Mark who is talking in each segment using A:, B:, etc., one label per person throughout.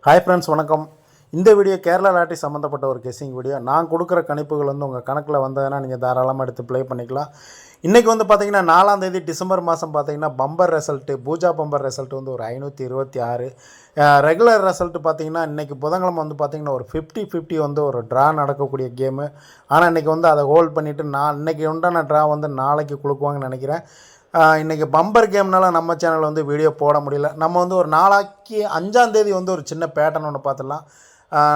A: Hi friends, வணக்கம். இந்த video Kerala lottery சம்மந்தப்பட்ட ஒரு கெஸ்ஸிங் வீடியோ. நான் கொடுக்குற கணிப்புகள் உங்கள் கணக்கில் வந்ததுன்னா நீங்கள் தாராளமாக எடுத்து ப்ளே பண்ணிக்கலாம். இன்றைக்கி பார்த்தீங்கன்னா 4ஆம் தேதி டிசம்பர் மாதம் பார்த்தீங்கன்னா bumper result, Pooja bumper result ஒரு 526. ரெகுலர் ரிசல்ட்டு பார்த்தீங்கன்னா இன்றைக்கி புதன்கிழமை பார்த்தீங்கன்னா ஒரு 50-50 ஒரு ட்ரா நடக்கக்கூடிய கேமு. ஆனால் இன்றைக்கி அதை ஹோல்ட் பண்ணிவிட்டு இன்றைக்கி உண்டான ட்ரா நாளைக்கு கொடுக்குவாங்கன்னு நினைக்கிறேன். இன்றைக்கி பம்பர் கேம்னால நம்ம சேனல் வீடியோ போட முடியல. நம்ம ஒரு நாளைக்கு 5ஆம் தேதி ஒரு சின்ன பேட்டர்ன் ஒன்று பார்த்துடலாம்.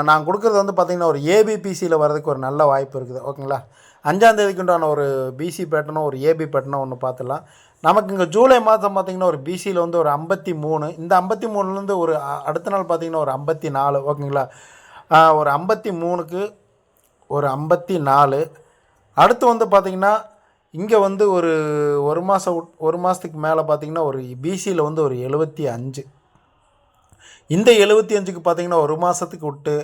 A: நான் கொடுக்குறது பார்த்திங்கன்னா ஒரு ஏபிபிசியில் வர்றதுக்கு ஒரு நல்ல வாய்ப்பு இருக்குது. ஓகேங்களா, 5ஆம் தேதிக்கு உண்டான ஒரு பிசி பேட்டர்னோ ஒரு ஏபி பேட்டர்னோ ஒன்று பார்த்துடலாம். நமக்கு இங்கே ஜூலை மாதம் பார்த்திங்கன்னா ஒரு பிசியில் ஒரு 53. இந்த 53லேருந்து ஒரு அடுத்த நாள் பார்த்திங்கன்னா ஒரு 54. ஓகேங்களா, ஒரு 53க்கு ஒரு 54. அடுத்து பார்த்திங்கன்னா இங்கே ஒரு மாதத்துக்கு மேலே பார்த்திங்கன்னா ஒரு பிசியில் ஒரு 75. இந்த 75க்கு பார்த்திங்கன்னா ஒரு மாதத்துக்கு விட்டு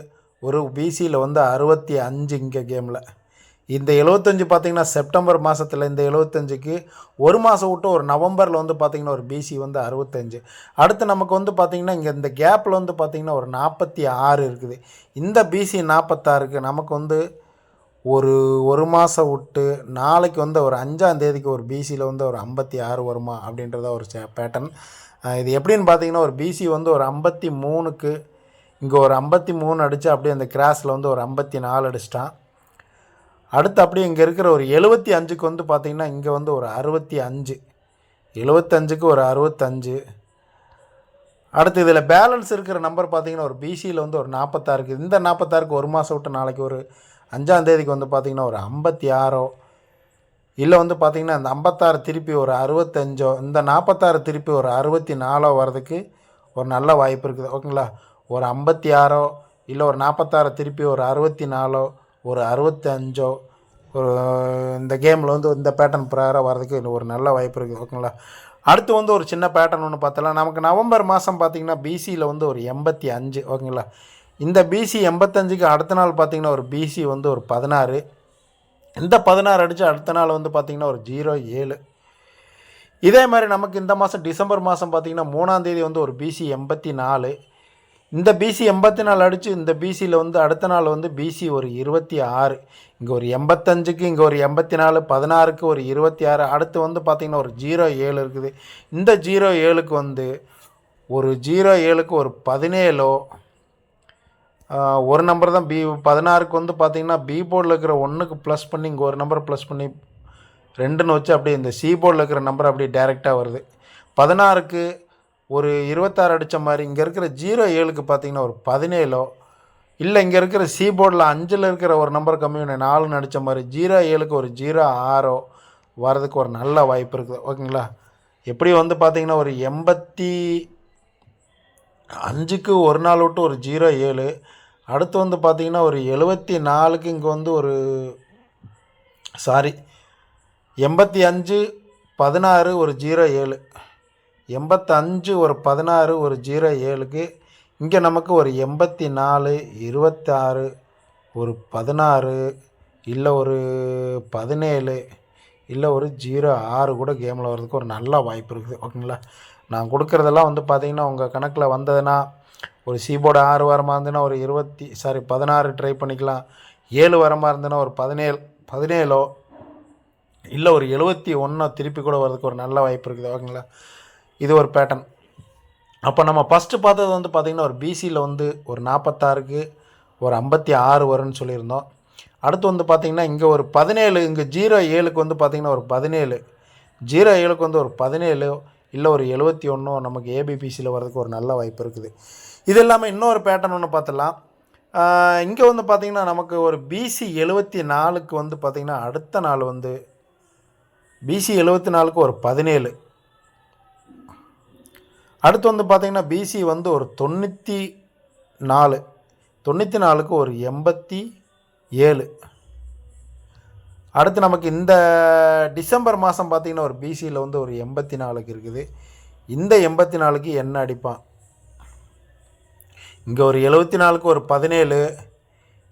A: ஒரு பிசியில் 65. இங்கே கேமில் இந்த 75 பார்த்திங்கன்னா செப்டம்பர் மாதத்தில், இந்த 75க்கு ஒரு மாதம் விட்டு ஒரு நவம்பரில் பார்த்திங்கன்னா ஒரு பிசி 65. அடுத்து நமக்கு பார்த்திங்கன்னா இங்கே இந்த கேப்பில் பார்த்திங்கன்னா ஒரு 46 இருக்குது. இந்த பிசி 46க்கு நமக்கு ஒரு மாதம் விட்டு நாளைக்கு ஒரு 5ஆம் தேதிக்கு ஒரு பிசியில் ஒரு 56 வருமா அப்படின்றத ஒரு பேட்டர்ன். இது எப்படின்னு பார்த்தீங்கன்னா ஒரு பிசி ஒரு 53க்கு இங்கே ஒரு 53 அடித்து அப்படியே அந்த கிராஸில் ஒரு 54 அடிச்சிட்டான். அடுத்து அப்படியே இங்கே இருக்கிற ஒரு 75க்கு பார்த்திங்கன்னா இங்கே ஒரு 65, 75க்கு ஒரு 65. அடுத்து இதில் பேலன்ஸ் இருக்கிற நம்பர் பார்த்திங்கன்னா ஒரு பிசியில் ஒரு 46 இருக்குது. இந்த 46க்கு ஒரு மாதம் விட்டு நாளைக்கு ஒரு 5ஆம் தேதிக்கு பார்த்திங்கன்னா ஒரு 56 இல்லை பார்த்திங்கன்னா இந்த 56 திருப்பி ஒரு 65, இந்த 46 திருப்பி ஒரு 64 வர்றதுக்கு ஒரு நல்ல வாய்ப்பு இருக்குது. ஓகேங்களா, ஒரு 56 இல்லை ஒரு 46 திருப்பி ஒரு 64, ஒரு 65 ஒரு இந்த கேமில் இந்த பேட்டர்ன் பிரகாரம் வர்றதுக்கு ஒரு நல்ல வாய்ப்பு இருக்குது. ஓகேங்களா, அடுத்து ஒரு சின்ன பேட்டர்ன் ஒன்று பார்த்தலாம். நமக்கு நவம்பர் மாதம் பார்த்திங்கன்னா பிசியில் ஒரு 85. ஓகேங்களா, இந்த பிசி 85க்கு அடுத்த நாள் பார்த்திங்கன்னா ஒரு பிசி ஒரு 16. இந்த 16 அடித்து அடுத்த நாள் பார்த்திங்கன்னா ஒரு 07. இதே மாதிரி நமக்கு இந்த மாதம் டிசம்பர் மாதம் பார்த்திங்கன்னா 3ஆம் தேதி ஒரு பிசி 84. இந்த பிசி 84 அடித்து இந்த பிசியில் அடுத்த நாள் பிசி ஒரு 26. இங்கே ஒரு 85க்கு இங்கே ஒரு 84, 16க்கு ஒரு 26. அடுத்து பார்த்திங்கன்னா ஒரு 07 இருக்குது. இந்த 07க்கு ஒரு 07க்கு ஒரு 17 ஒரு நம்பர் தான். 16க்கு பார்த்திங்கன்னா பி போர்டில் இருக்கிற 1க்கு ப்ளஸ் பண்ணி இங்கே ஒரு நம்பர் ப்ளஸ் பண்ணி 2ன்னு வச்சு அப்படியே இந்த சி போர்டில் இருக்கிற நம்பர் அப்படியே டைரெக்டாக வருது. 16க்கு ஒரு 26 அடித்த மாதிரி இங்கே இருக்கிற 07க்கு பார்த்திங்கன்னா ஒரு 17 இல்லை இங்கே இருக்கிற சி போர்டில் 5ல் இருக்கிற ஒரு நம்பர் கம்மி பண்ணி 4ன்னு அடித்த மாதிரி 07க்கு ஒரு 06 வர்றதுக்கு ஒரு நல்ல வாய்ப்பு இருக்குது. ஓகேங்களா, எப்படி பார்த்திங்கன்னா ஒரு 85க்கு ஒரு நாள் விட்டு ஒரு 07. அடுத்து பார்த்திங்கன்னா ஒரு 74க்கு இங்கே ஒரு 85 16 ஒரு 07, 85 ஒரு 16 ஒரு 07க்கு இங்கே நமக்கு ஒரு 84 26 ஒரு 16 இல்லை ஒரு 17 இல்லை ஒரு 06 கூட கேமில் வர்றதுக்கு ஒரு நல்ல வாய்ப்பு இருக்குது. ஓகேங்களா, நான் கொடுக்குறதெல்லாம் பார்த்திங்கன்னா உங்கள் கணக்கில் வந்ததுன்னா ஒரு சீபோர்டு 6 வாரமாக இருந்ததுன்னா ஒரு 16 ட்ரை பண்ணிக்கலாம். 7 வாரமாக இருந்ததுன்னா ஒரு 17 இல்லை ஒரு 71 திருப்பி கூட வர்றதுக்கு ஒரு நல்ல வாய்ப்பு இருக்குது. ஓகேங்களா, இது ஒரு பேட்டர்ன். அப்போ நம்ம ஃபஸ்ட்டு பார்த்தது பார்த்திங்கன்னா ஒரு பிசியில் ஒரு 46க்கு ஒரு 56 வரும்னு சொல்லியிருந்தோம். அடுத்து பார்த்திங்கன்னா இங்கே ஒரு 17, இங்கே 07க்கு பார்த்திங்கன்னா ஒரு 17, 07க்கு ஒரு 17 இல்லை ஒரு 71 நமக்கு ஏபிபிசியில் வர்றதுக்கு ஒரு நல்ல வாய்ப்பு இருக்குது. இது இல்லாமல் இன்னொரு பேட்டர்ன் ஒன்று பார்த்துடலாம். இங்கே பார்த்திங்கன்னா நமக்கு ஒரு பிசி 74க்கு பார்த்திங்கன்னா அடுத்த நாள் பிசி 74க்கு ஒரு 17. அடுத்து பார்த்திங்கன்னா பிசி ஒரு 94க்கு ஒரு 87. அடுத்து நமக்கு இந்த டிசம்பர் மாதம் பார்த்திங்கன்னா ஒரு பிசியில் ஒரு 84க்கு இருக்குது. இந்த 84க்கு என்ன அடிப்பான்? இங்கே ஒரு 74க்கு ஒரு 17,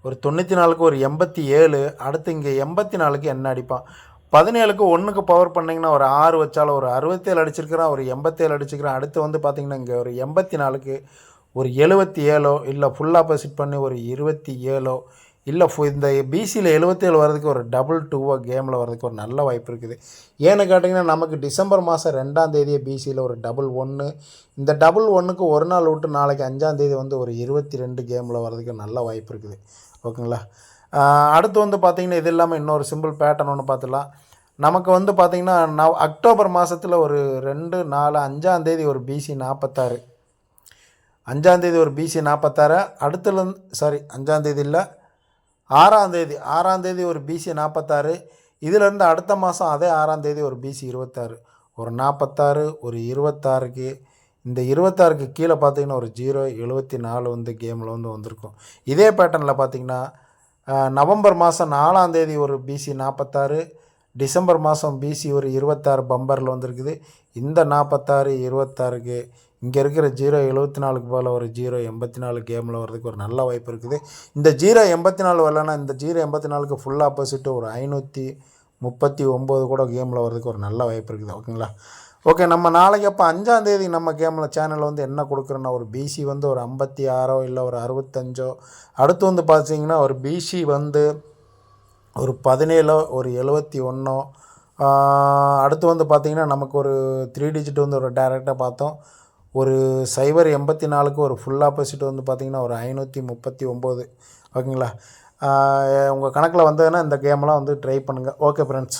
A: ஒரு 94க்கு ஒரு 87. அடுத்து இங்கே 84க்கு என்ன அடிப்பான்? 17க்கு 1க்கு பவர் பண்ணிங்கன்னா ஒரு 6 வச்சாலும் ஒரு 67 அடிச்சிருக்கிறான், ஒரு 87 அடிச்சிருக்கிறான். அடுத்து பார்த்திங்கன்னா இங்கே ஒரு 84க்கு ஒரு 77 இல்லை ஃபுல் ஆப்போசிட் பண்ணி ஒரு 27 இல்லை இந்த பிசியில் 77 வர்றதுக்கு ஒரு டபுள் 2 கேமில் வர்றதுக்கு ஒரு நல்ல வாய்ப்பு இருக்குது. ஏன்னு கேட்டிங்கன்னா நமக்கு டிசம்பர் மாதம் 2ஆம் தேதியே பிசியில் ஒரு டபுள் 1, இந்த டபுள் 1க்கு ஒரு நாள் விட்டு நாளைக்கு 5ஆம் தேதி வந்து ஒரு 22 கேமில் வர்றதுக்கு நல்ல வாய்ப்பு இருக்குது. ஓகேங்களா. அடுத்து வந்து பார்த்திங்கன்னா இது இல்லாமல் இன்னொரு சிம்பிள் பேட்டர்ன் ஒன்று பார்த்துலாம். நமக்கு வந்து பார்த்திங்கன்னா அக்டோபர் மாதத்தில் ஒரு 2, 4, 5ஆம் தேதி ஒரு பிசி 46, 5ஆம் தேதி ஒரு பிசி 46, அடுத்துலேருந்து 5ஆம் தேதி இல்லை 6ஆம் தேதி ஒரு பிசி 46, இதிலேருந்து அடுத்த மாதம் அதே 6ஆம் தேதி ஒரு பிசி 26, ஒரு 46, ஒரு 26க்கு இந்த 26க்கு கீழே பார்த்திங்கன்னா ஒரு 0.74 வந்து கேமில் வந்து வந்திருக்கும். இதே பேட்டர்னில் பார்த்திங்கன்னா நவம்பர் மாதம் 4ஆம் தேதி ஒரு பிசி 46, டிசம்பர் மாதம் பிசி ஒரு 26 பம்பரில் வந்திருக்குது. இந்த 46, 26க்கு இங்கே இருக்கிற 0.74க்கு போல் ஒரு 0.84 கேமில் வர்றதுக்கு ஒரு நல்ல வாய்ப்பு இருக்குது. இந்த 0.84 வரலன்னா இந்த 0.84க்கு ஃபுல் ஆப்போசிட்டு ஒரு 539 கூட கேமில் வர்றதுக்கு ஒரு நல்ல வாய்ப்பு இருக்குது. ஓகேங்களா. ஓகே, நம்ம நாளைக்கு அப்போ 5ஆம் தேதி நம்ம கேமில் சேனலில் வந்து என்ன கொடுக்குறோன்னா ஒரு பிசி வந்து ஒரு 56 இல்லை ஒரு 65, அடுத்து வந்து பார்த்திங்கன்னா ஒரு பிசி வந்து ஒரு 17, ஒரு 71, அடுத்து வந்து பார்த்திங்கன்னா நமக்கு ஒரு 3 டிஜிட் வந்து ஒரு டைரெக்டாக பார்த்தோம். ஒரு 0.84க்கு ஒரு ஃபுல் ஆப்போசிட் வந்து பார்த்திங்கன்னா ஒரு 539. ஓகேங்களா. உங்கள் கணக்கில் வந்ததுன்னா இந்த கேமெல்லாம் வந்து ட்ரை பண்ணுங்கள். Okay friends.